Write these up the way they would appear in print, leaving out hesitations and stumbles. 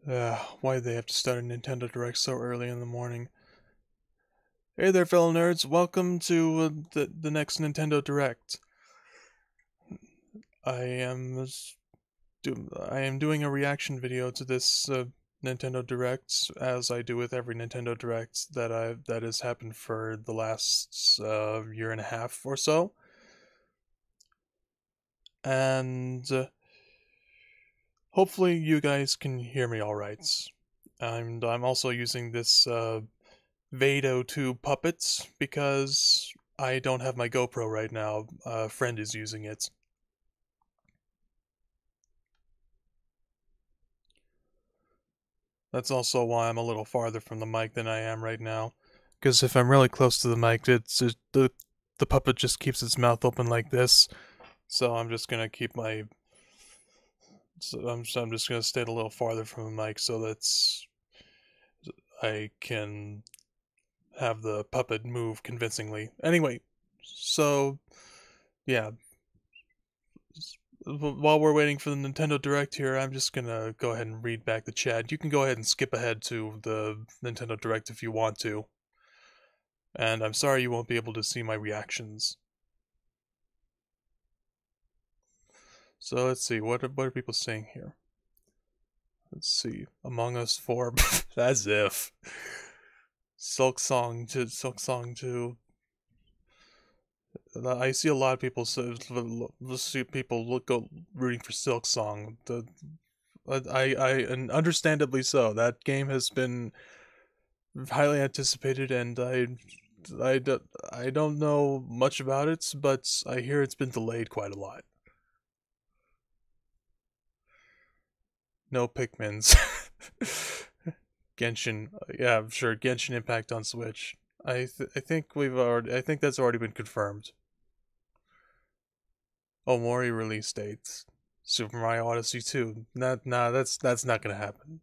Why do they have to start a Nintendo Direct so early in the morning? Hey there, fellow nerds. Welcome to the next Nintendo Direct. I am I am doing a reaction video to this Nintendo Direct, as I do with every Nintendo Direct that has happened for the last year and a half or so. And hopefully you guys can hear me all right. And I'm also using this Vado 2 puppets because I don't have my GoPro right now. A friend is using it. That's also why I'm a little farther from the mic than I am right now. Because if I'm really close to the mic, the puppet just keeps its mouth open like this. So I'm just gonna keep my. So I'm just gonna stay a little farther from the mic so that I can have the puppet move convincingly. Anyway, so yeah. While we're waiting for the Nintendo Direct here, I'm just gonna go ahead and read back the chat. You can go ahead and skip ahead to the Nintendo Direct if you want to. And I'm sorry you won't be able to see my reactions. So let's see, what are people saying here? Let's see. Among Us 4, as if. Silk Song to I see a lot of people see people go rooting for Silk Song. And understandably so. That game has been highly anticipated, and I don't know much about it, but I hear it's been delayed quite a lot. No Pikmins. Genshin, yeah, sure. Genshin Impact on Switch. I think I think that's already been confirmed. Omori release dates. Super Mario Odyssey 2. Nah, that's not gonna happen.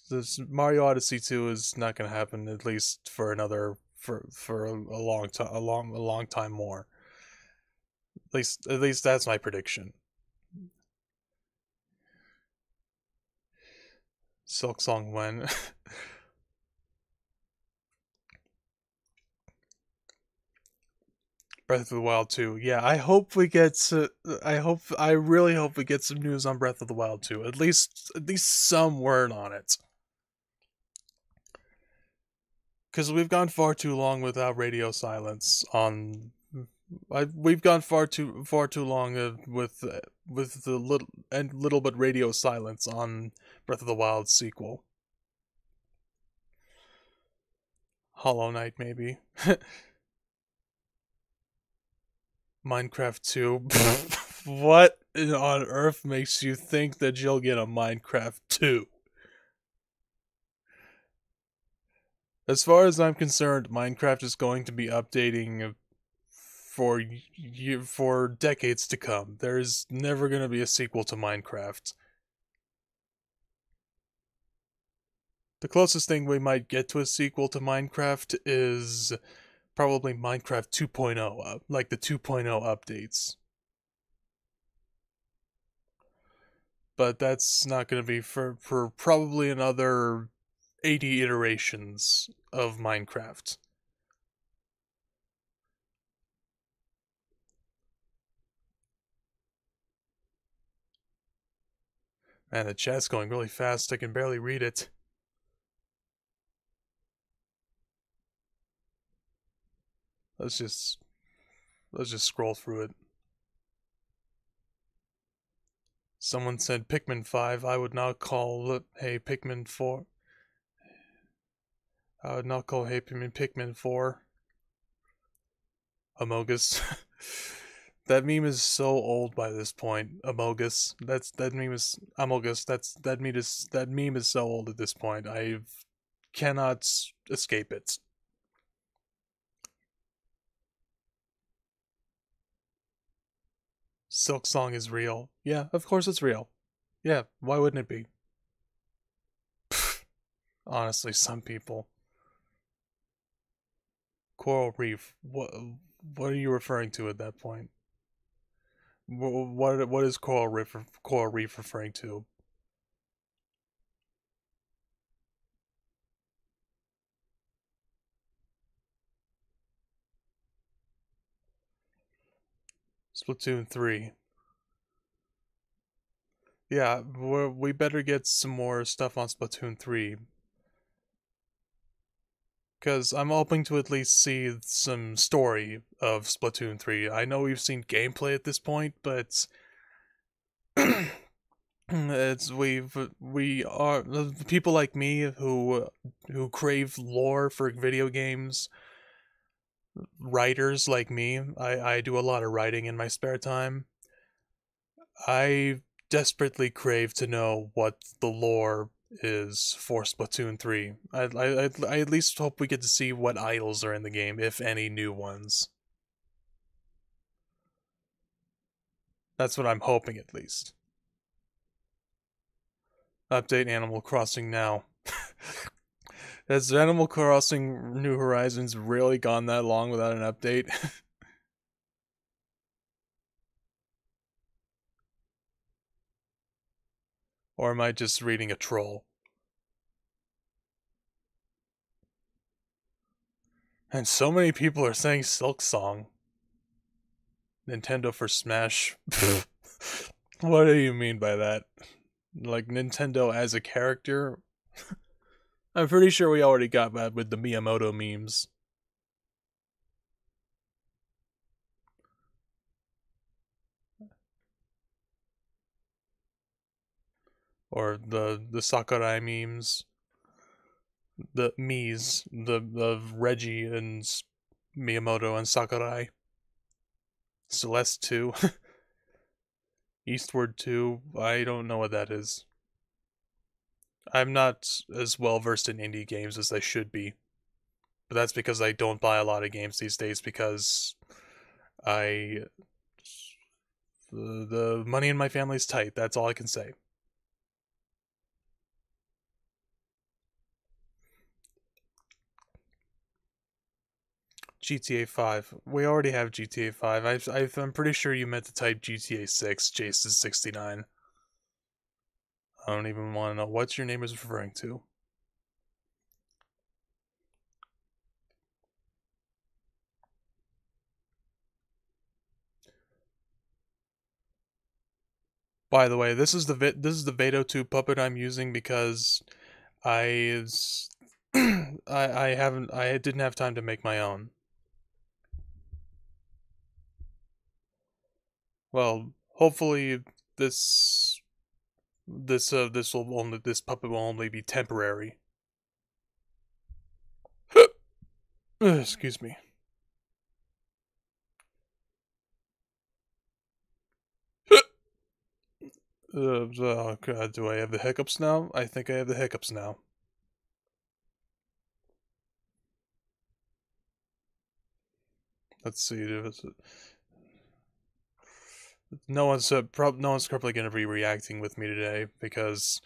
This Mario Odyssey 2 is not gonna happen, at least for another for a long time, a long time more. At least that's my prediction. Silk Song when. Breath of the Wild 2. Yeah, I hope we get I really hope we get some news on Breath of the Wild 2. At least some word on it. Cuz we've gone far too long without radio silence on we've gone far too long with the little but radio silence on Breath of the Wild sequel. Hollow Knight maybe. Minecraft 2. What on earth makes you think that you'll get a Minecraft 2? As far as I'm concerned, Minecraft is going to be updating for decades to come. There's never going to be a sequel to Minecraft. The closest thing we might get to a sequel to Minecraft is probably Minecraft 2.0, like the 2.0 updates. But that's not going to be for probably another 80 iterations of Minecraft. Man, the chat's going really fast. I can barely read it. Let's just scroll through it. Someone said Pikmin 5. I would not call it Hey Pikmin 4. I would not call Hey Pikmin 4. Amogus. That meme is so old by this point. Amogus. That meme is Amogus. That meme is so old at this point. I cannot escape it. Silk Song is real. Yeah, of course it's real. Yeah, why wouldn't it be? Honestly, some people. Coral Reef. What are you referring to at that point? What is Coral Reef referring to? Splatoon 3. Yeah, we better get some more stuff on Splatoon 3. Because I'm hoping to at least see some story of Splatoon 3. I know we've seen gameplay at this point, but we are people like me who crave lore for video games. Writers like me, I do a lot of writing in my spare time. I desperately crave to know what the lore is for Splatoon 3. I at least hope we get to see what idols are in the game, if any new ones. That's what I'm hoping, at least. Update Animal Crossing now. Has Animal Crossing New Horizons really gone that long without an update? Or am I just reading a troll? And so many people are saying Silk Song. Nintendo for Smash. What do you mean by that? Like Nintendo as a character? I'm pretty sure we already got that with the Miyamoto memes. Or the Sakurai memes. The Mii's. The Reggie and Miyamoto and Sakurai. Celeste 2. Eastward 2. I don't know what that is. I'm not as well versed in indie games as I should be. But that's because I don't buy a lot of games these days because I the money in my family's tight. That's all I can say. GTA 5. We already have GTA 5. I'm pretty sure you meant to type GTA 6, Jason69. I don't even want to know what your name is referring to. By the way, this is the Vado 2 puppet I'm using because I I didn't have time to make my own. Well, hopefully this this puppet will only be temporary. Excuse me. Oh God, do I have the hiccups now? I think I have the hiccups now. Let's see. No one's probably going to be reacting with me today because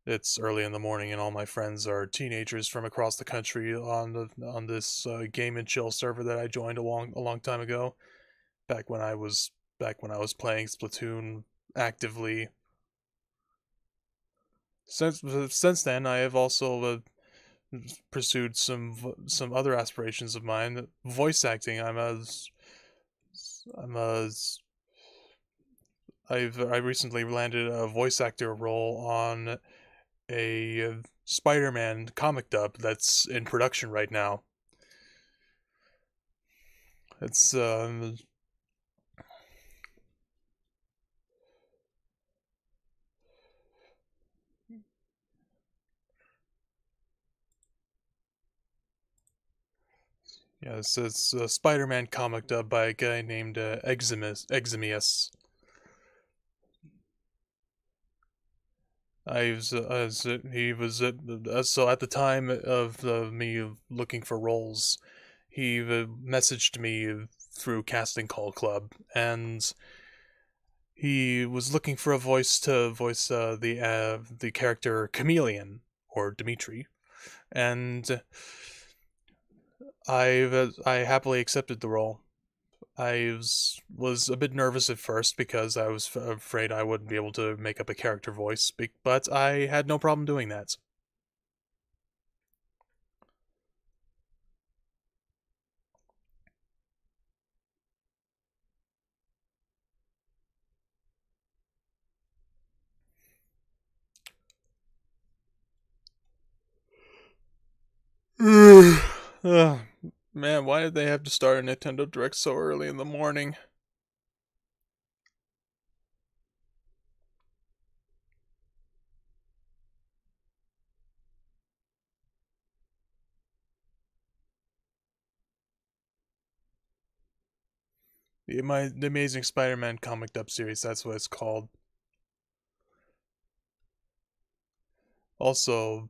it's early in the morning and all my friends are teenagers from across the country on this game and chill server that I joined a long time ago. Back when I was playing Splatoon actively. Since then, I have also pursued some other aspirations of mine. Voice acting. I recently landed a voice actor role on a Spider-Man comic dub that's in production right now. It's yeah, it's a Spider-Man comic dub by a guy named Eximius. He was so at the time of me looking for roles, he messaged me through Casting Call Club, and he was looking for a voice to voice the character Chameleon or Dimitri, and I happily accepted the role. Was a bit nervous at first because I was afraid I wouldn't be able to make up a character voice, but I had no problem doing that. Ugh, man, why did they have to start a Nintendo Direct so early in the morning? The Amazing Spider-Man comic dub series, that's what it's called. Also,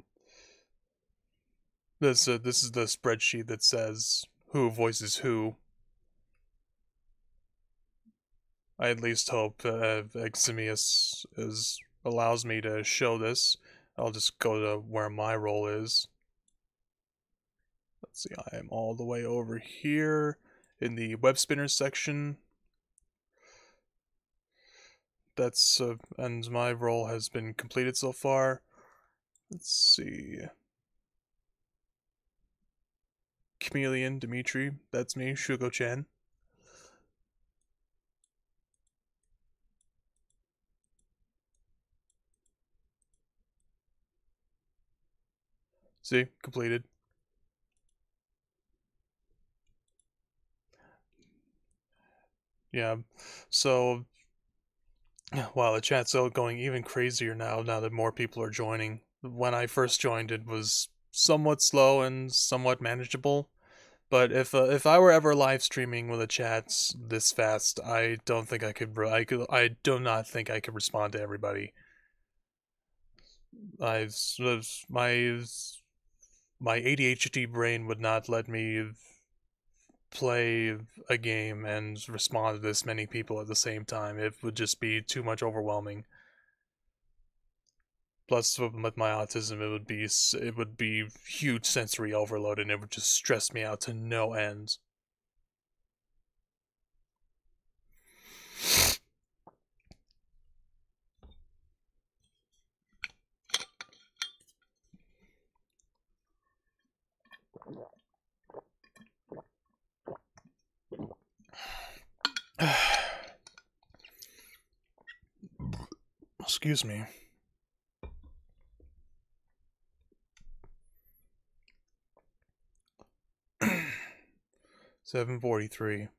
this is the spreadsheet that says who voices who. I at least hope Eximius allows me to show this. I'll just go to where my role is. Let's see, I am all the way over here in the web spinners section. That's and my role has been completed so far. Let's see. Chameleon Dimitri, that's me, Shugo-chan. See, completed. Yeah, so wow, the chat's going even crazier now that more people are joining. When I first joined, it was somewhat slow and somewhat manageable. But if I were ever live streaming with a chat this fast, I don't think I could. I do not think I could respond to everybody. I my my ADHD brain would not let me play a game and respond to this many people at the same time. It would just be too much overwhelming. Plus, with my autism, it would be huge sensory overload, and it would just stress me out to no end. Excuse me. 7:43.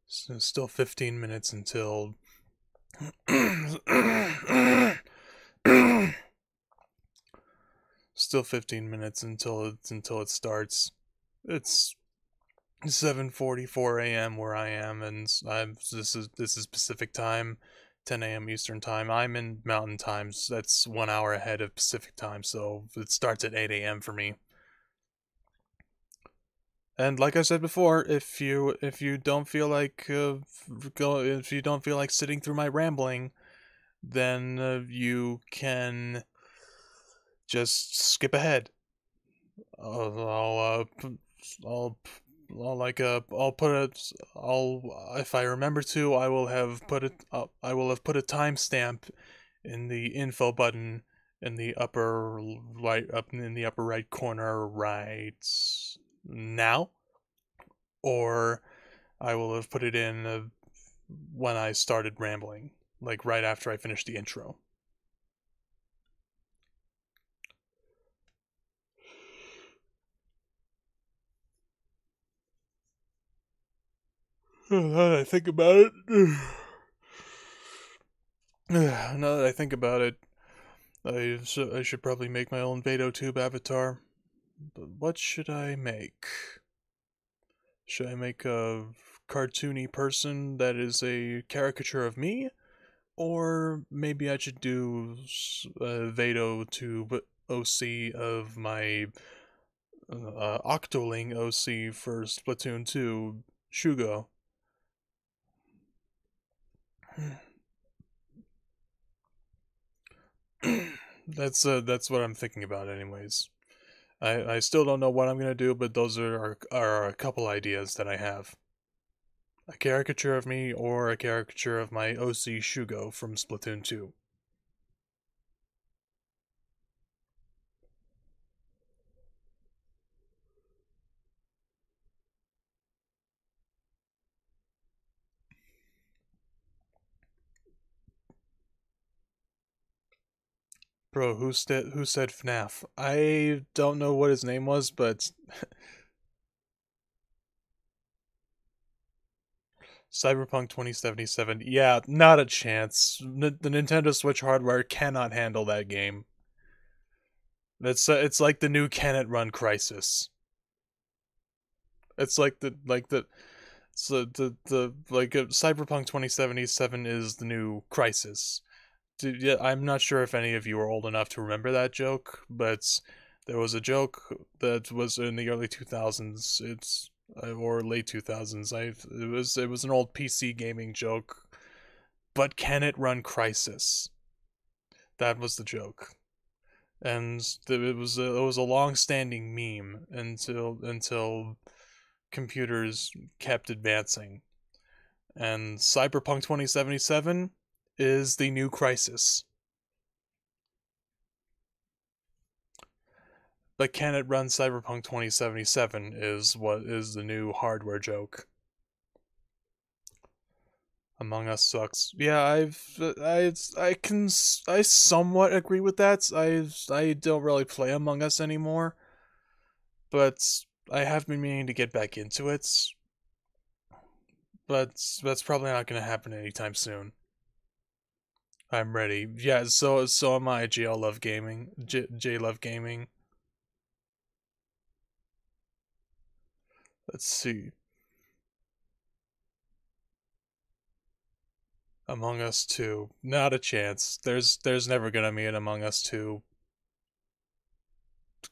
So still 15 minutes until. Still 15 minutes until it starts. It's 7:44 a.m. where I am, and this is Pacific time, 10 a.m. Eastern time. I'm in Mountain time, so that's 1 hour ahead of Pacific time, so it starts at 8 a.m. for me. And like I said before, if you don't feel like if you don't feel like sitting through my rambling, then you can just skip ahead. I'll I'll I'll put it I'll if I remember to I will have put a timestamp in the info button in the upper right corner right now, or I will have put it in when I started rambling, like right after I finished the intro. Now that I think about it, now that I think about it, I should probably make my own VadoTube avatar. But what should I make? Should I make a cartoony person that is a caricature of me? Or maybe I should do VadoTube OC of my Octoling OC for Splatoon 2, Shugo. That's what I'm thinking about anyways. I still don't know what I'm gonna do, but those are a couple ideas that I have. A caricature of me or a caricature of my OC Shugo from Splatoon 2. Bro, who said FNAF? I don't know what his name was, but Cyberpunk 2077. Yeah, not a chance. The Nintendo Switch hardware cannot handle that game. It's like the new Can It Run Crisis. It's like the so the like Cyberpunk 2077 is the new Crisis. Yeah, I'm not sure if any of you are old enough to remember that joke, but there was a joke that was in the early 2000s. It's or late 2000s. It was an old PC gaming joke. But can it run Crisis? That was the joke, and it was a long-standing meme until computers kept advancing, and Cyberpunk 2077 is the new Crisis. But can it run Cyberpunk 2077 is what is the new hardware joke. Among Us sucks. Yeah, I somewhat agree with that. I don't really play Among Us anymore, but I have been meaning to get back into it. But that's probably not going to happen anytime soon. I'm ready. Yeah, so am I. JL Love Gaming. J Love Gaming. Let's see. Among Us 2. Not a chance. There's never gonna be an Among Us 2.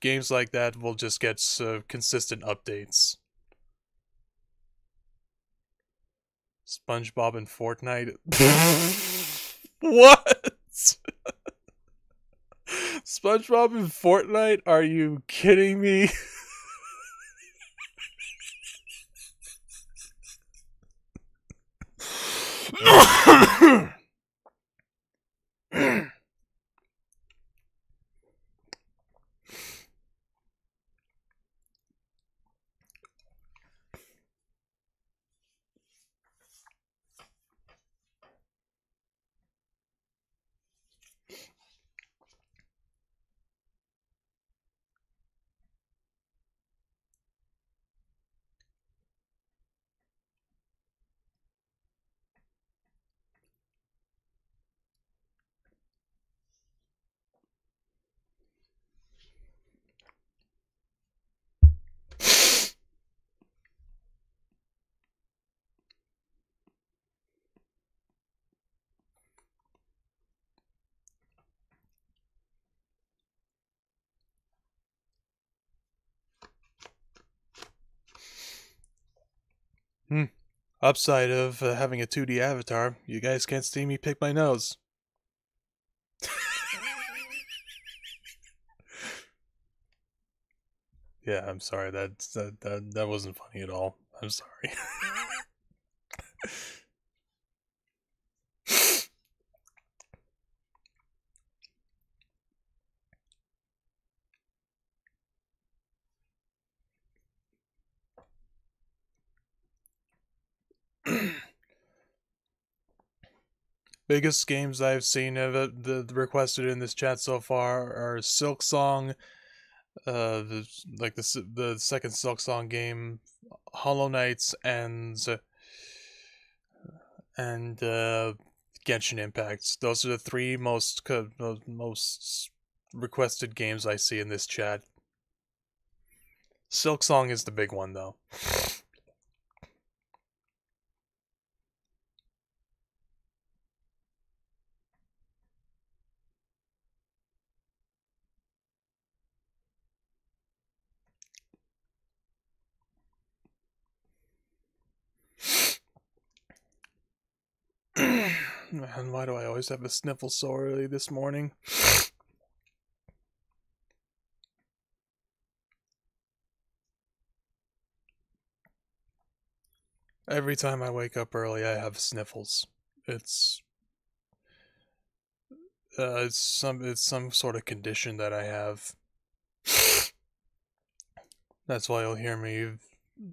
Games like that will just get consistent updates. SpongeBob and Fortnite. What? SpongeBob and Fortnite? Are you kidding me? Upside of having a 2D avatar, you guys can't see me pick my nose. Yeah, I'm sorry. That wasn't funny at all. I'm sorry. Biggest games I've seen of it, the requested in this chat so far are Silk Song, the second Silk Song game, Hollow Knights, and Genshin Impact. Those are the three most requested games I see in this chat. Silk Song is the big one though. Man, why do I always have a sniffle so early this morning? Every time I wake up early, I have sniffles. It's it's some sort of condition that I have. That's why you'll hear me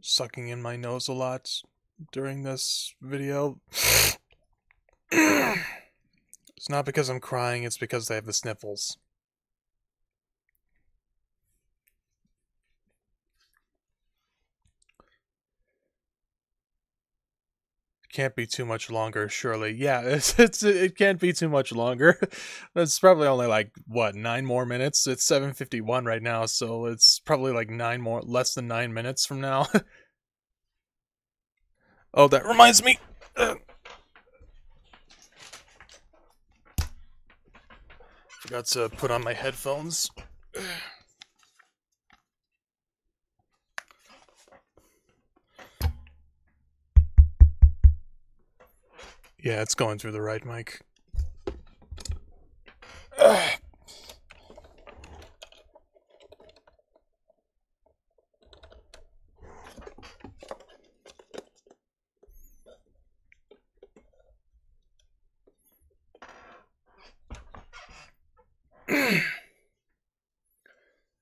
sucking in my nose a lot during this video. It's not because I'm crying, it's because I have the sniffles. can't be too much longer, surely. Yeah, it can't be too much longer. It's probably only like what, 9 more minutes? It's 7:51 right now, so it's probably like less than 9 minutes from now. Oh, that reminds me. Forgot to put on my headphones. Yeah, it's going through the right mic.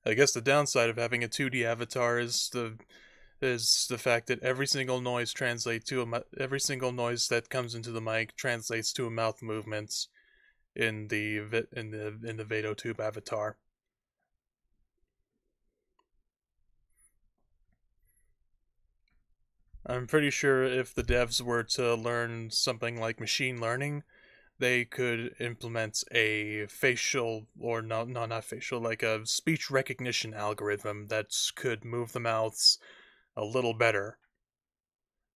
I guess the downside of having a 2D avatar is the fact that every single noise every single noise that comes into the mic translates to a mouth movement in the VadoTube avatar. I'm pretty sure if the devs were to learn something like machine learning, they could implement a facial, or not facial, like a speech recognition algorithm that could move the mouths a little better.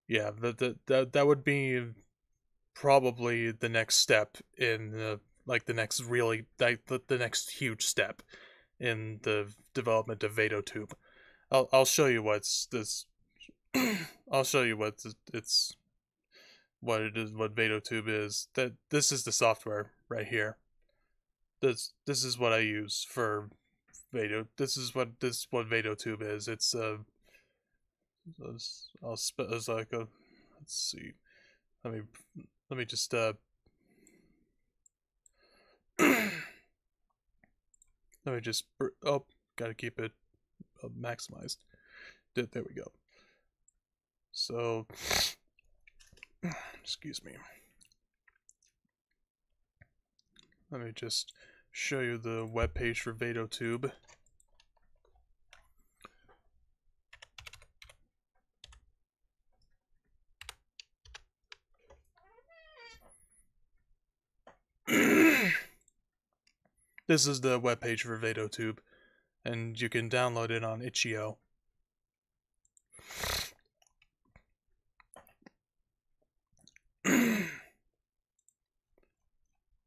Yeah, that would be probably the next step in the next the next huge step in the development of VadoTube. I'll show you what's this. I'll show you what it is, what VadoTube is. That this is the software right here. This is what I use for Vado. This what VadoTube is. It's I'll spell as like a, let's see. Let me let me just let me just oh, gotta keep it maximized. There we go. So excuse me. Let me just show you the web page for VadoTube. This is the web page for VadoTube, and you can download it on itch.io.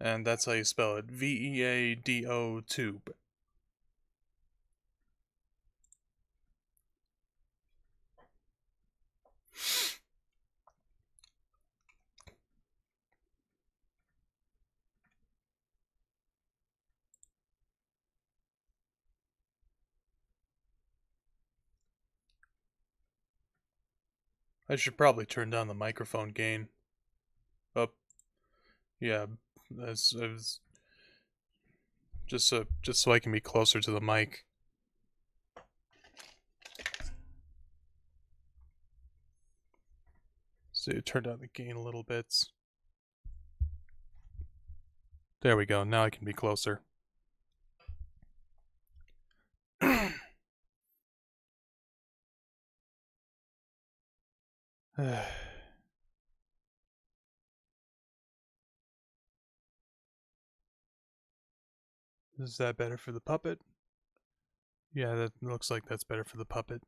And that's how you spell it. VEADO tube. I should probably turn down the microphone gain. Oh, yeah, that's just so I can be closer to the mic. So turn down the gain a little bit. There we go. Now I can be closer. Is that better for the puppet? Yeah, that looks like that's better for the puppet.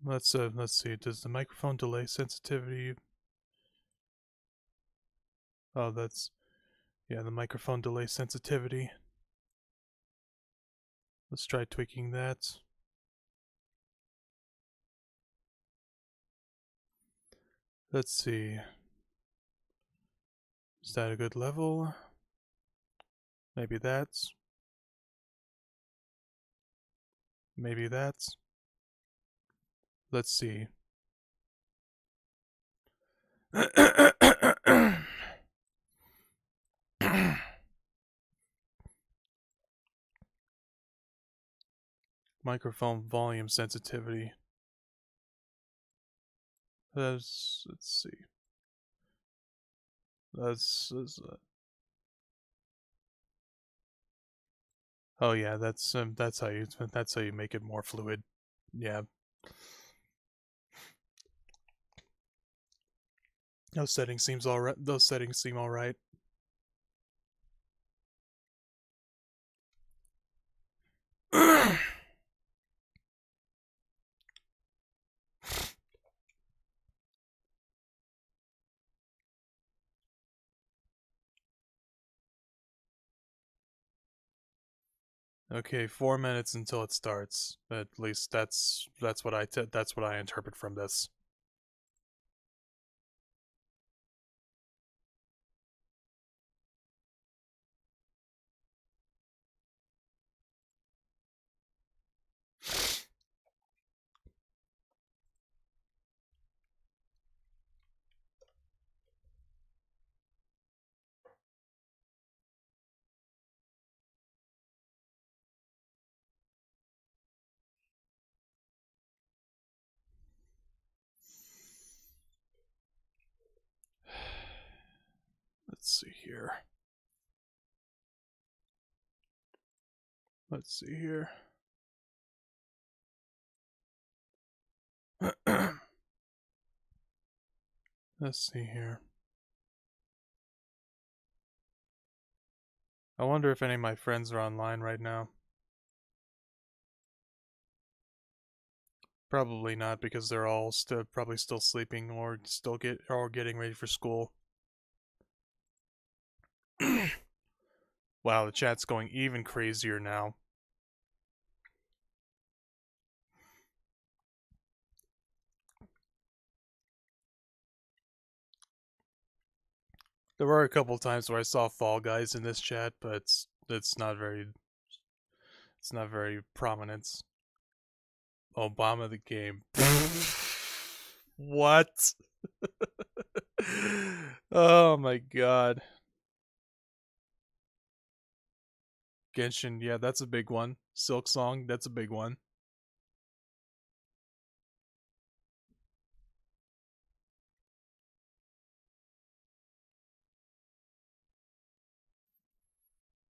Let's see. Does the microphone delay sensitivity? Oh, that's, yeah, the microphone delay sensitivity. Let's try tweaking that. Let's see. Is that a good level? Maybe that's. Maybe that's. Let's see. Microphone volume sensitivity. Let's see. Let's Oh yeah, that's how you make it more fluid. Yeah. Those settings seems all right. Those settings seem all right. Okay, 4 minutes until it starts. At least that's what that's what I interpret from this. Let's see here. Let's see here. Let's see here. I wonder if any of my friends are online right now. Probably not, because they're all probably still sleeping or getting ready for school. Wow, the chat's going even crazier now. There were a couple times where I saw Fall Guys in this chat, but it's not very prominent. Obama the game. What? Oh my god. Genshin, yeah, that's a big one. Silk Song, that's a big one.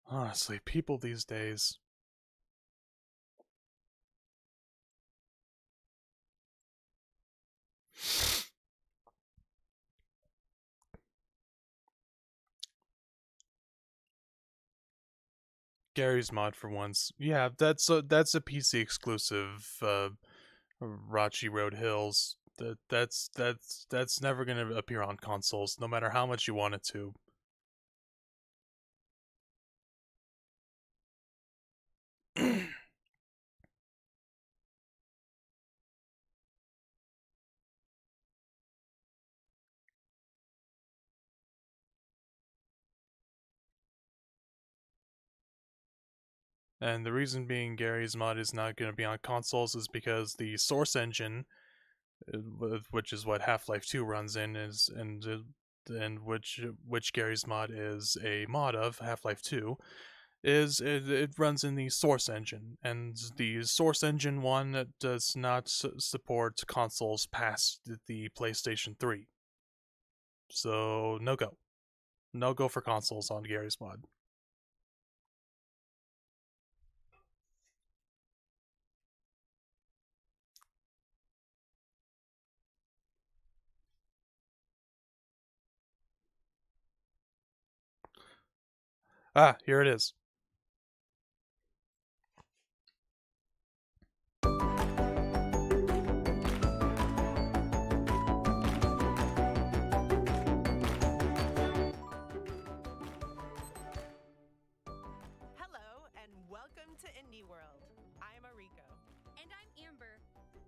Honestly, people these days. Gary's mod for once. Yeah, that's a PC exclusive. Rachi Road Hills. That's never gonna appear on consoles, no matter how much you want it to. And the reason being Gary's mod is not going to be on consoles is because the source engine, which is what Half-Life 2 runs in, and which Gary's mod is a mod of Half-Life 2, it runs in the source engine, and the source engine one does not support consoles past the PlayStation 3. So no go for consoles on Gary's mod. Ah, here it is. Hello, and welcome to Indie World. I'm Ariko. And I'm Amber.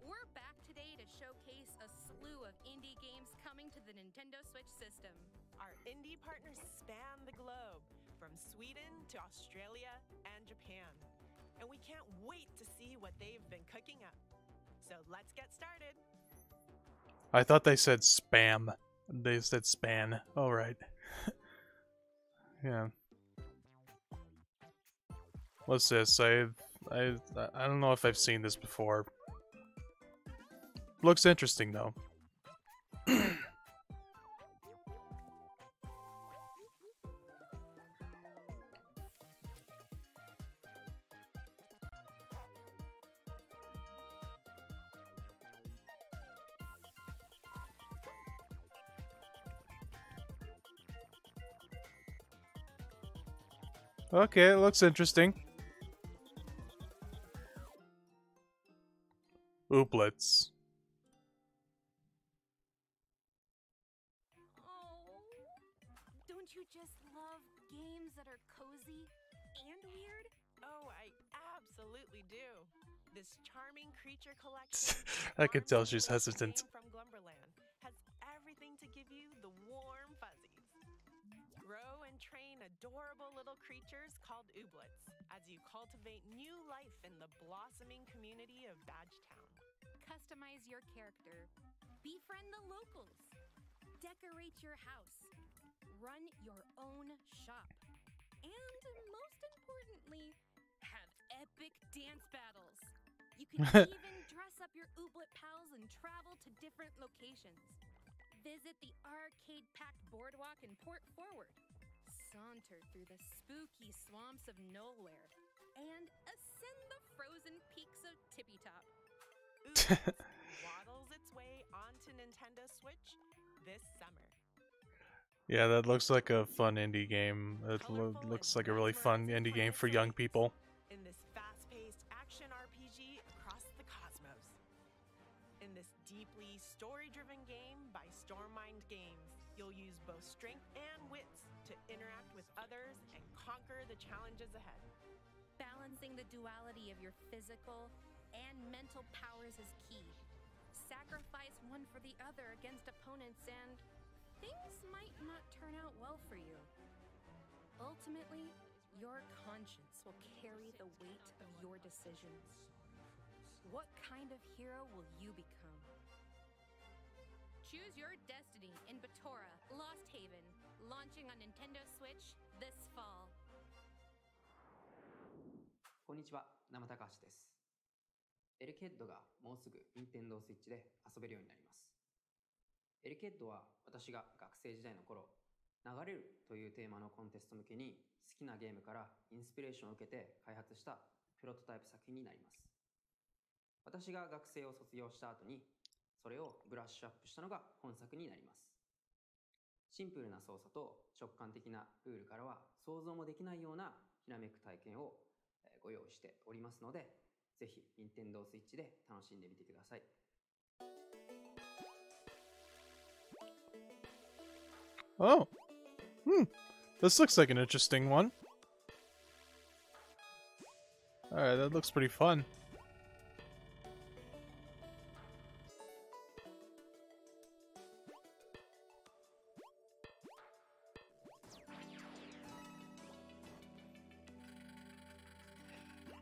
We're back today to showcase a slew of indie games coming to the Nintendo Switch system. Our indie partners span the globe, from Sweden to Australia and Japan. And we can't wait to see what they've been cooking up. So let's get started. I thought they said spam. They said span. All right. Yeah. What's this? I don't know if I've seen this before. Looks interesting though. Okay, it looks interesting. Ooblets. Oh, don't you just love games that are cozy and weird? Oh, I absolutely do. This charming creature collection, I can tell arm's she's length hesitant. game from Glumberland, has everything to give you the warm fuzzies. Grow and train adorable little creatures called ooblets as you cultivate new life in the blossoming community of Badgetown. Customize your character, befriend the locals, decorate your house, run your own shop, and most importantly, have epic dance battles. You can even dress up your ooblet pals and travel to different locations. Visit the arcade-packed boardwalk in Port Forward, saunter through the spooky swamps of Nowhere, and ascend the frozen peaks of Tippy Top. Ooblets waddles its way onto Nintendo Switch this summer. Yeah, that looks like a fun indie game. It Colorful looks and like a really fun mesmerizing indie game planets for young await people. in this fast-paced action RPG across the cosmos. In this deeply story-driven game by Stormmind Games, you'll use both strength and wits to interact with others and conquer the challenges ahead. Balancing the duality of your physical and mental powers is key. Sacrifice one for the other against opponents and things might not turn out well for you. Ultimately, your conscience will carry the weight of your decisions. What kind of hero will you become? Choose your destiny in Batora, Lost Haven, launching on Nintendo Switch this fall. こんにちは、生高橋です。エルケッドがもうすぐ Nintendo Switch で遊べるようになります。エルケッドは私が学生時代の頃、流れるというテーマのコンテスト向けに好きなゲームからインスピレーションを受けて開発したプロトタイプ作品になります。私が学生を卒業した後に、それをブラッシュアップしたのが本作になります。シンプルな操作と直感的なルールからは想像もできないようなひらめく体験をご用意しておりますので、ぜひ Nintendo Switch で楽しんでみてください。Oh. This looks like an interesting one. Alright, that looks pretty fun.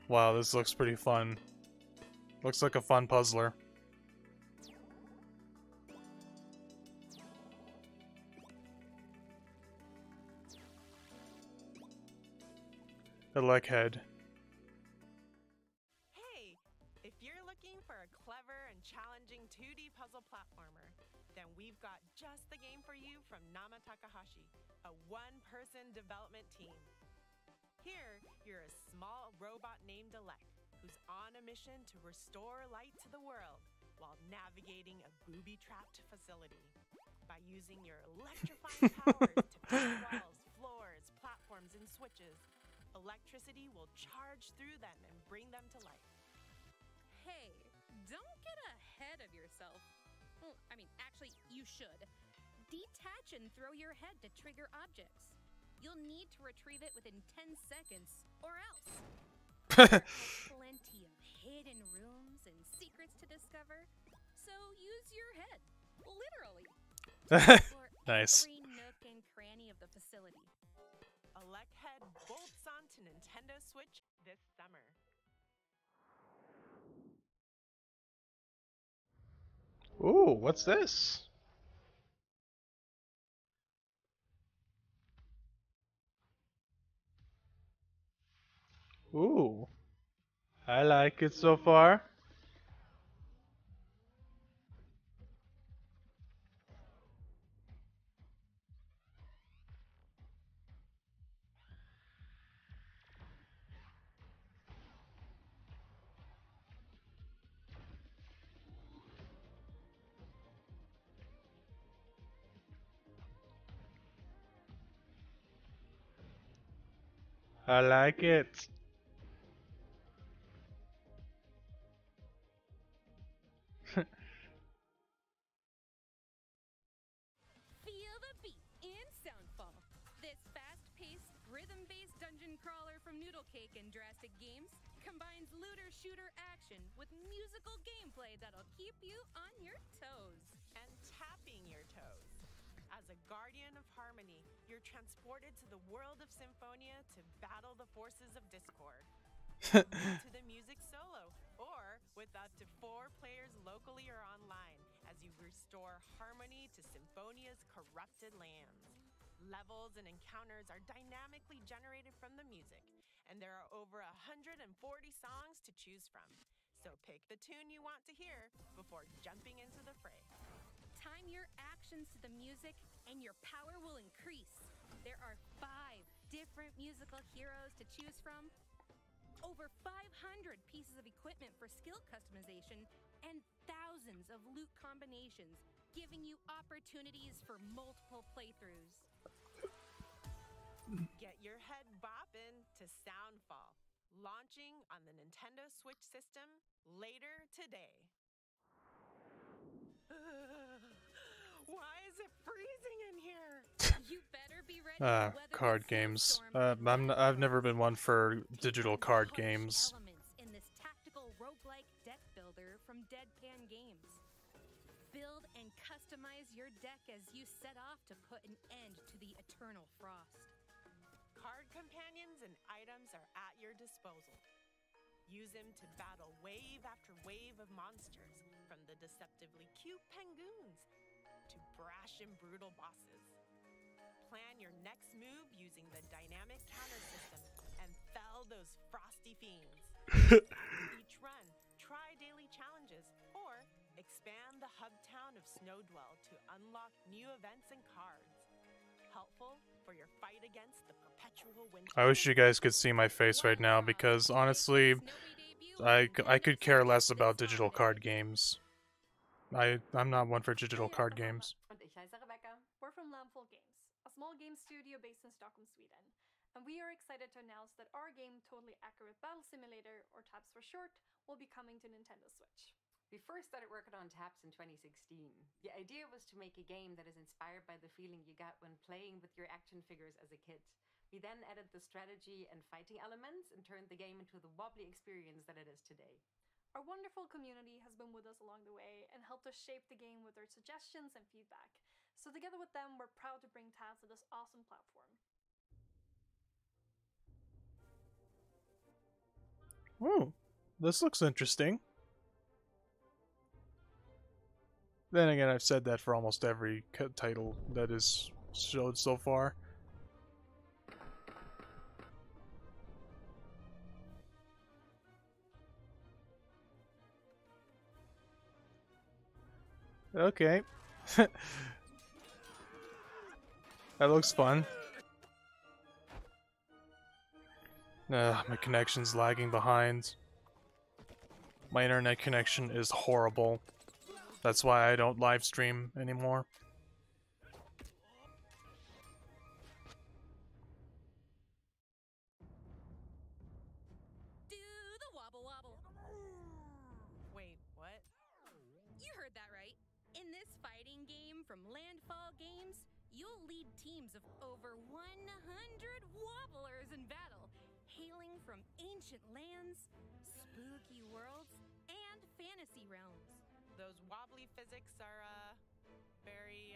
Wow, this looks pretty fun. Looks like a fun puzzler. The leg head. Hey, if you're looking for a clever and challenging 2D puzzle platformer, then we've got just the game for you from Nama Takahashi, a one-person development team. Here, you're a small robot named Alec, who's on a mission to restore light to the world while navigating a booby-trapped facility. By using your electrifying powers to build walls, floors, platforms, and switches, electricity will charge through them and bring them to life. Hey, don't get ahead of yourself. Well, actually, you should. Detach and throw your head to trigger objects. You'll need to retrieve it within 10 seconds, or else. There are plenty of hidden rooms and secrets to discover, so use your head, literally. For Nice. every nook and cranny of the facility. Alec Head bolts onto Nintendo Switch this summer. Ooh, what's this? Ooh. I like it so far. I like it. Feel the beat in Soundfall. This fast-paced, rhythm-based dungeon crawler from Noodle Cake and Drastic Games combines looter-shooter action with musical gameplay that'll keep you on your toes. And tapping your toes. As a guardian of harmony, you're transported to the world of Symphonia to battle the forces of discord. To the music solo, or with up to 4 players locally or online, as you restore harmony to Symphonia's corrupted lands. Levels and encounters are dynamically generated from the music, and there are over 140 songs to choose from. So pick the tune you want to hear before jumping into the fray. Time your actions to the music, and your power will increase. There are 5 different musical heroes to choose from, over 500 pieces of equipment for skill customization, and thousands of loot combinations, giving you opportunities for multiple playthroughs. Get your head bopping to Soundfall, launching on the Nintendo Switch system later today. Why is it freezing in here? You better be ready to weather card the games. snowstorm. I've never been one for digital card games. Elements in this tactical roguelike deck builder from Deadpan Games. Build and customize your deck as you set off to put an end to the eternal frost. Card companions and items are at your disposal. Use them to battle wave after wave of monsters, from the deceptively cute penguins to brash and brutal bosses. Plan your next move using the dynamic counter system and fell those frosty fiends. Each run, try daily challenges or expand the hub town of Snowdwell to unlock new events and cards. Helpful for your fight against the perpetual winter. I wish you guys could see my face right now because honestly, I could care less about digital card games. I'm not one for digital card games. Und ich heiße Rebecca. We're from Lamphol Games, a small game studio based in Stockholm, Sweden. And we are excited to announce that our game Totally Accurate Battle Simulator, or TAPS for short, will be coming to Nintendo Switch. We first started working on TAPS in 2016. The idea was to make a game that is inspired by the feeling you got when playing with your action figures as a kid. We then added the strategy and fighting elements and turned the game into the wobbly experience that it is today. Our wonderful community has been with us along the way and helped us shape the game with their suggestions and feedback. So together with them, we're proud to bring TAPS to this awesome platform. Oh, this looks interesting. Then again, I've said that for almost every title that is showed so far. Okay. That looks fun. My connection's lagging behind. My internet connection is horrible. That's why I don't live stream anymore. Do the wobble wobble. Wait, what? You heard that right. In this fighting game from Landfall Games, you'll lead teams of over 100 wobblers in battle, hailing from ancient lands, spooky worlds, and fantasy realms. Those wobbly physics are, very,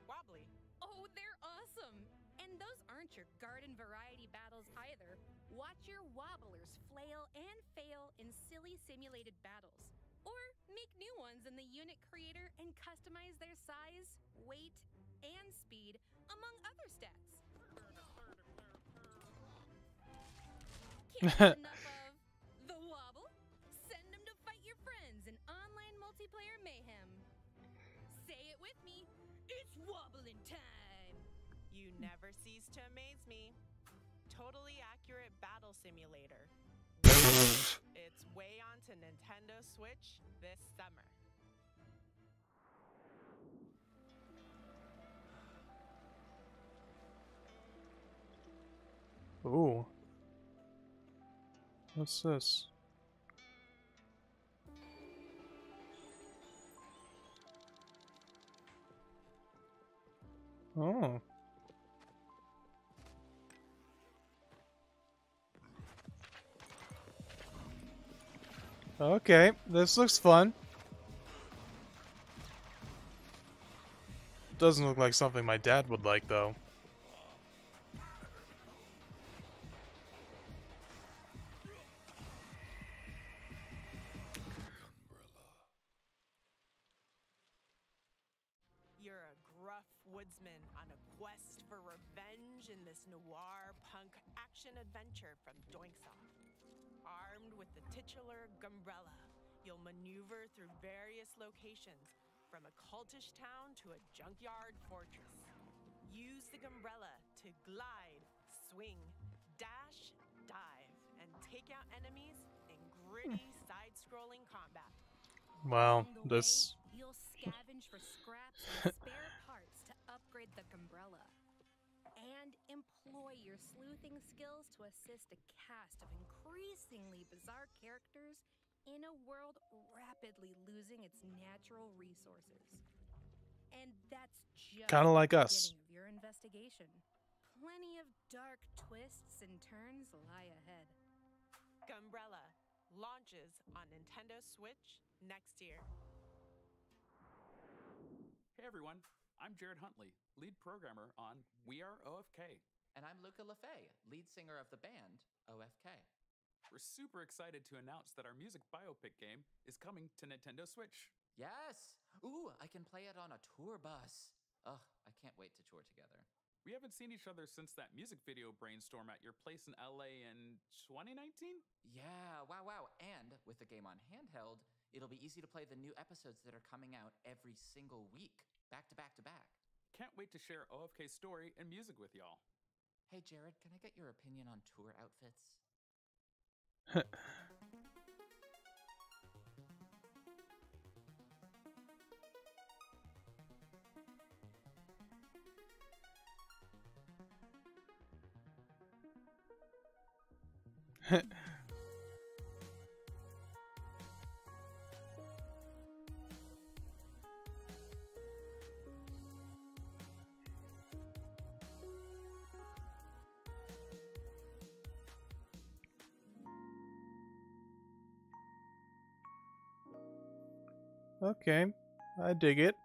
wobbly. Oh, they're awesome! And those aren't your garden variety battles either. Watch your wobblers flail and fail in silly simulated battles. Or make new ones in the unit creator and customize their size, weight, and speed, among other stats. Can't get enough of the wobble? Send them to fight your friends in online multiplayer mayhem. Say it with me. It's wobbling time. You never cease to amaze me. Totally Accurate Battle Simulator. It's way on to Nintendo Switch this summer. Ooh, What's this? Oh. Okay, this looks fun. Doesn't look like something my dad would like, though. You're a gruff woodsman on a quest for revenge in this noir punk action adventure from Doinksoft. Armed with the titular Gumbrella, you'll maneuver through various locations, from a cultish town to a junkyard fortress. Use the Gumbrella to glide, swing, dash, dive, and take out enemies in gritty side-scrolling combat. Wow, Along the this... way, you'll scavenge for scraps and spare parts to upgrade the Gumbrella. And employ your sleuthing skills to assist a cast of increasingly bizarre characters in a world rapidly losing its natural resources. And that's just Kinda like the us. beginning of your investigation. Plenty of dark twists and turns lie ahead. Gumbrella launches on Nintendo Switch next year. Hey everyone, I'm Jared Huntley, lead programmer on We Are OFK. And I'm Luca LaFay, lead singer of the band OFK. We're super excited to announce that our music biopic game is coming to Nintendo Switch. Yes! Ooh, I can play it on a tour bus. Ugh, I can't wait to tour together. We haven't seen each other since that music video brainstorm at your place in LA in 2019? Yeah, wow. And with the game on handheld, it'll be easy to play the new episodes that are coming out every single week, back to back to back. Can't wait to share OFK's story and music with y'all. Hey Jared, can I get your opinion on tour outfits? Okay, I dig it.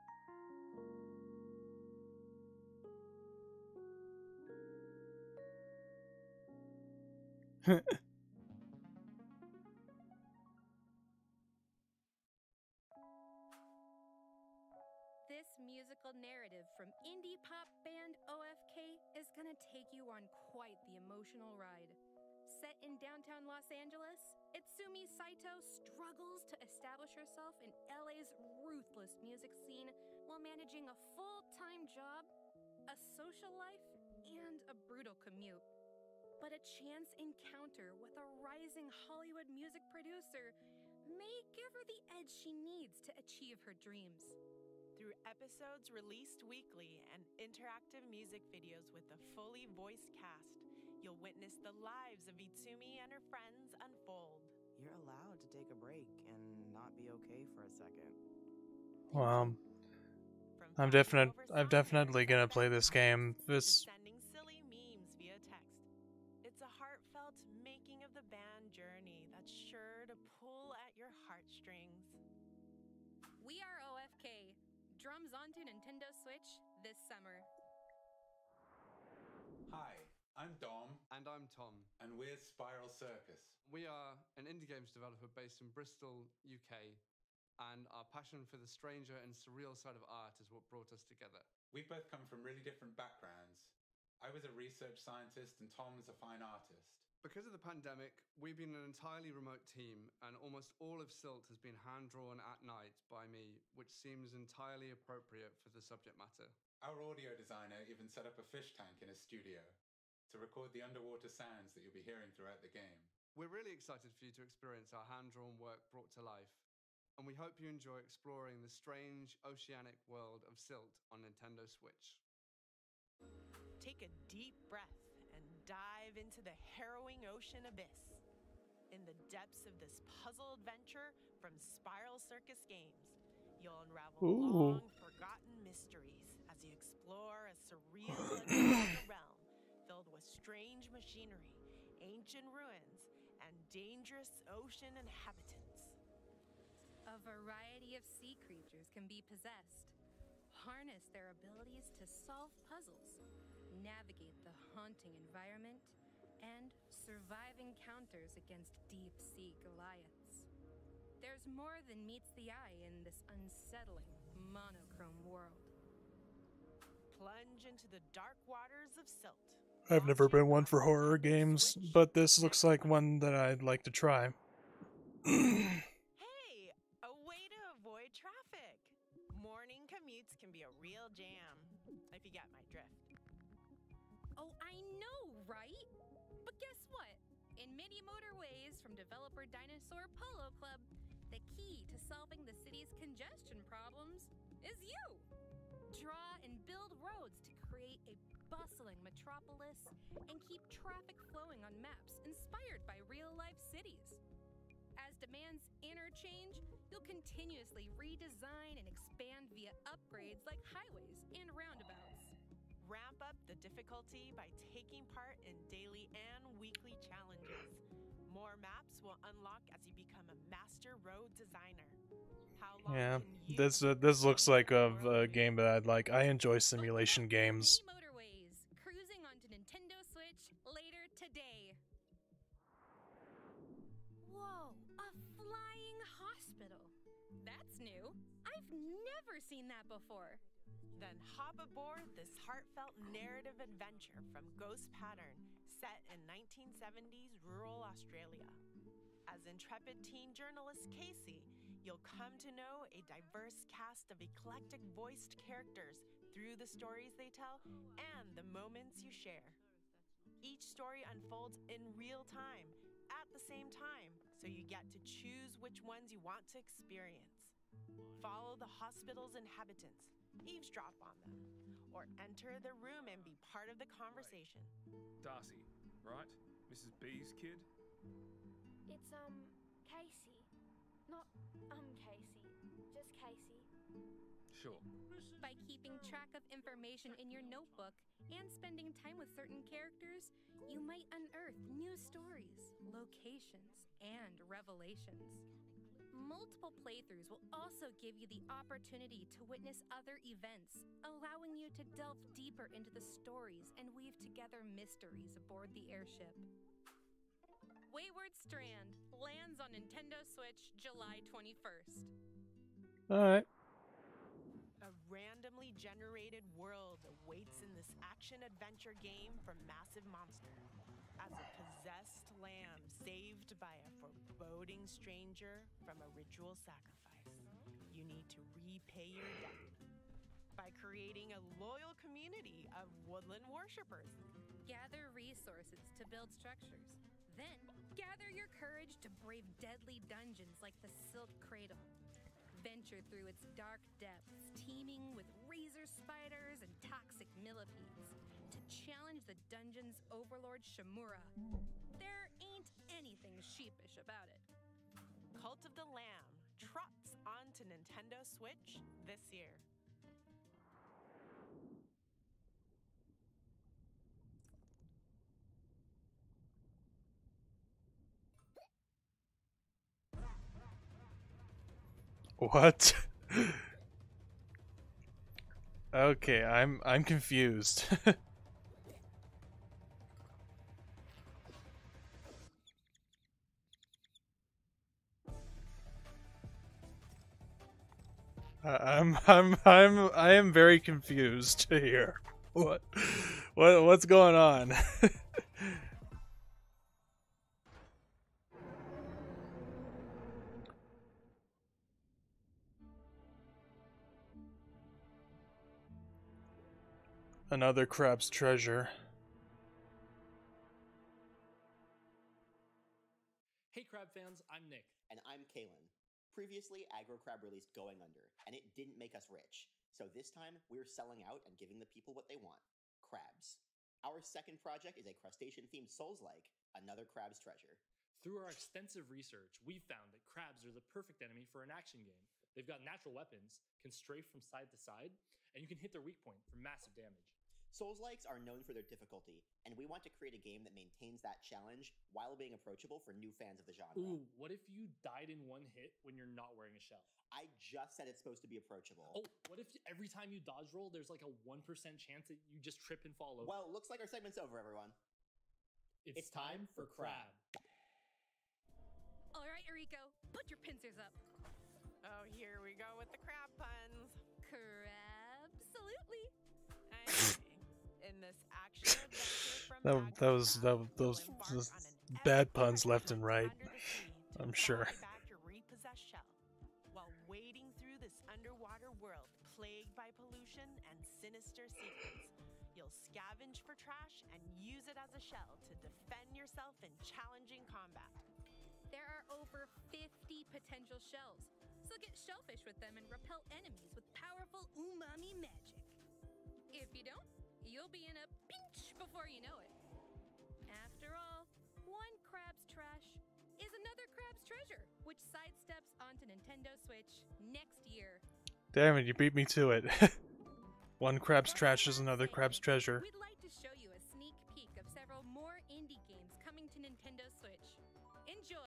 This musical narrative from indie pop band OFK is gonna take you on quite the emotional ride. Set in downtown Los Angeles, Itsumi Saito struggles to establish herself in LA's ruthless music scene while managing a full-time job, a social life, and a brutal commute. But a chance encounter with a rising Hollywood music producer may give her the edge she needs to achieve her dreams. Through episodes released weekly and interactive music videos with a fully voiced cast, you'll witness the lives of Itsumi and her friends unfold. You're allowed to take a break and not be okay for a second. Wow. From I'm fashion over definitely gonna play this game. to This... sending silly memes via text. It's a heartfelt making of the band journey that's sure to pull at your heartstrings. We Are OFK. Drums onto Nintendo Switch this summer. Hi, I'm Dom, And I'm Tom. and we're Spiral Circus. We are an indie games developer based in Bristol, UK, and our passion for the stranger and surreal side of art is what brought us together. We both come from really different backgrounds. I was a research scientist, and Tom is a fine artist. Because of the pandemic, we've been an entirely remote team, and almost all of Silt has been hand-drawn at night by me, which seems entirely appropriate for the subject matter. Our audio designer even set up a fish tank in his studio to record the underwater sounds that you'll be hearing throughout the game. We're really excited for you to experience our hand-drawn work brought to life, and we hope you enjoy exploring the strange oceanic world of Silt on Nintendo Switch. Take a deep breath and dive into the harrowing ocean abyss. In the depths of this puzzle adventure from Spiral Circus Games, you'll unravel Ooh. long forgotten mysteries as you explore a surreal underwater realm filled with strange machinery, ancient ruins, and dangerous ocean inhabitants. A variety of sea creatures can be possessed. Harness their abilities to solve puzzles, navigate the haunting environment, and survive encounters against deep-sea Goliaths. There's more than meets the eye in this unsettling, monochrome world. Plunge into the dark waters of Silt. I've never been one for horror games, but this looks like one that I'd like to try. Hey, a way to avoid traffic. Morning commutes can be a real jam, if you get my drift. Oh, I know, right? But guess what? In many motorways from developer Dinosaur Polo Club, the key to solving the city's congestion problems is you. Draw and build roads to create a bustling metropolis and keep traffic flowing on maps inspired by real-life cities. As demands interchange, you'll continuously redesign and expand via upgrades like highways and roundabouts. Ramp up the difficulty by taking part in daily and weekly challenges. More maps will unlock as you become a master road designer. How long Yeah, can you this looks like a game that I'd like. I enjoy simulation games. Motorways, cruising onto Nintendo Switch later today. Whoa, a flying hospital. That's new. I've never seen that before. Then hop aboard this heartfelt narrative adventure from Ghost Pattern, set in 1970s rural Australia. As intrepid teen journalist Casey, you'll come to know a diverse cast of eclectic voiced characters through the stories they tell and the moments you share. Each story unfolds in real time, at the same time, so you get to choose which ones you want to experience. Follow the hospital's inhabitants, eavesdrop on them, or enter the room and be part of the conversation. Darcy, right? Mrs. B's kid? It's, Casey. Not, Casey. Just Casey. Sure. By keeping track of information in your notebook and spending time with certain characters, you might unearth new stories, locations, and revelations. Multiple playthroughs will also give you the opportunity to witness other events, allowing you to delve deeper into the stories and weave together mysteries aboard the airship. Wayward Strand lands on Nintendo Switch July 21st. Alright. A randomly generated world awaits in this action-adventure game from Massive Monster. As a possessed lamb saved by a foreboding stranger from a ritual sacrifice, you need to repay your debt by creating a loyal community of woodland worshippers. Gather resources to build structures. Then, gather your courage to brave deadly dungeons like the Silk Cradle. Venture through its dark depths, teeming with razor spiders and toxic millipedes, to challenge the dungeon's overlord Shimura. There ain't anything sheepish about it. Cult of the Lamb trots onto Nintendo Switch this year. What? Okay, I'm confused. I am very confused here. What's going on? Another crab's treasure. Hey Crab fans, I'm Nick. And I'm Kalen. Previously, Aggro Crab released Going Under, and it didn't make us rich. So this time, we're selling out and giving the people what they want. Crabs. Our second project is a crustacean-themed Souls-like, Another Crab's Treasure. Through our extensive research, we found that crabs are the perfect enemy for an action game. They've got natural weapons, can strafe from side to side, and you can hit their weak point for massive damage. Souls-likes are known for their difficulty, and we want to create a game that maintains that challenge while being approachable for new fans of the genre. Ooh, what if you died in one hit when you're not wearing a shell? I just said it's supposed to be approachable. Oh, what if every time you dodge roll, there's like a 1% chance that you just trip and fall over? Well, looks like our segment's over, everyone. It's time for Crab. All right, Eriko, put your pincers up. Oh, here we go with the crab puns. Crab-salutely. In this action adventure from Those bad puns left and right. I'm sure. back your repossessed shell. While wading through this underwater world plagued by pollution and sinister secrets, you'll scavenge for trash and use it as a shell to defend yourself in challenging combat. There are over 50 potential shells, so get shellfish with them and repel enemies with powerful umami magic. If you don't, you'll be in a pinch before you know it. After all, one crab's trash is another crab's treasure, which sidesteps onto Nintendo Switch next year. Damn it, you beat me to it. One crab's trash is another crab's treasure. We'd like to show you a sneak peek of several more indie games coming to Nintendo Switch. Enjoy!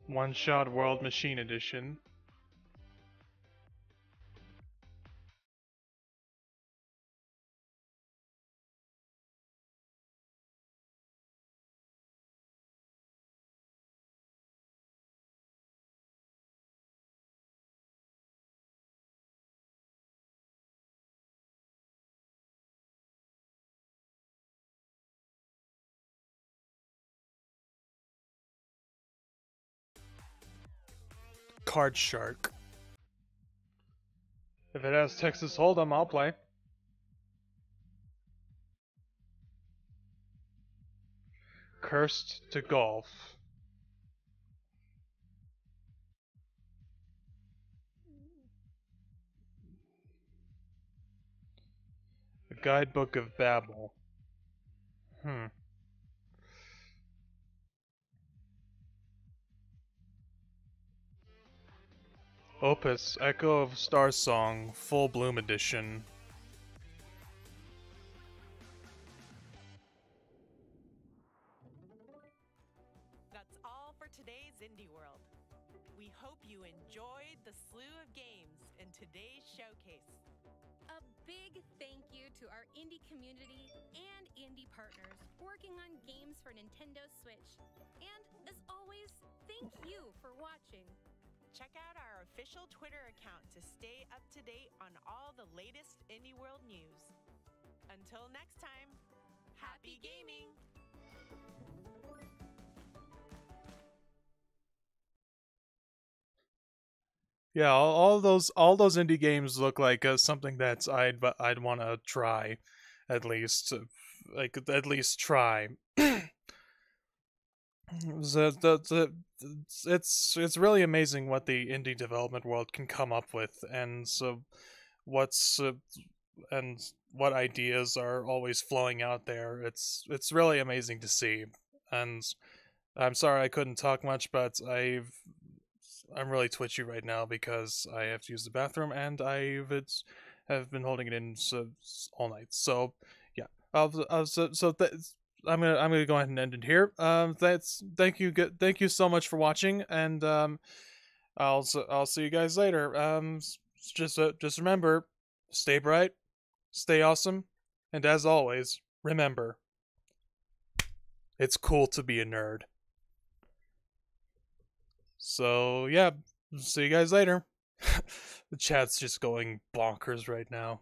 One Shot World Machine Edition. Card Shark. If it has Texas Hold'em, I'll play. Cursed to Golf. The Guidebook of Babel. Opus, Echo of Star Song, Full Bloom Edition. That's all for today's Indie World. We hope you enjoyed the slew of games in today's showcase. A big thank you to our indie community and indie partners working on games for Nintendo Switch. And as always, thank you for watching. Check out our official Twitter account to stay up to date on all the latest Indie World news. Until next time, happy gaming! Yeah, all those indie games look like something that I'd want to try, at least, at least try. It's really amazing what the indie development world can come up with, and so and what ideas are always flowing out there. It's really amazing to see, and I'm sorry I couldn't talk much, but I'm really twitchy right now because I have to use the bathroom, and have been holding it in all night. So yeah, I'm gonna go ahead and end it here. Thank you so much for watching, and I'll see you guys later. Just remember, stay bright, stay awesome, and as always, remember, it's cool to be a nerd. So yeah, see you guys later. The chat's just going bonkers right now.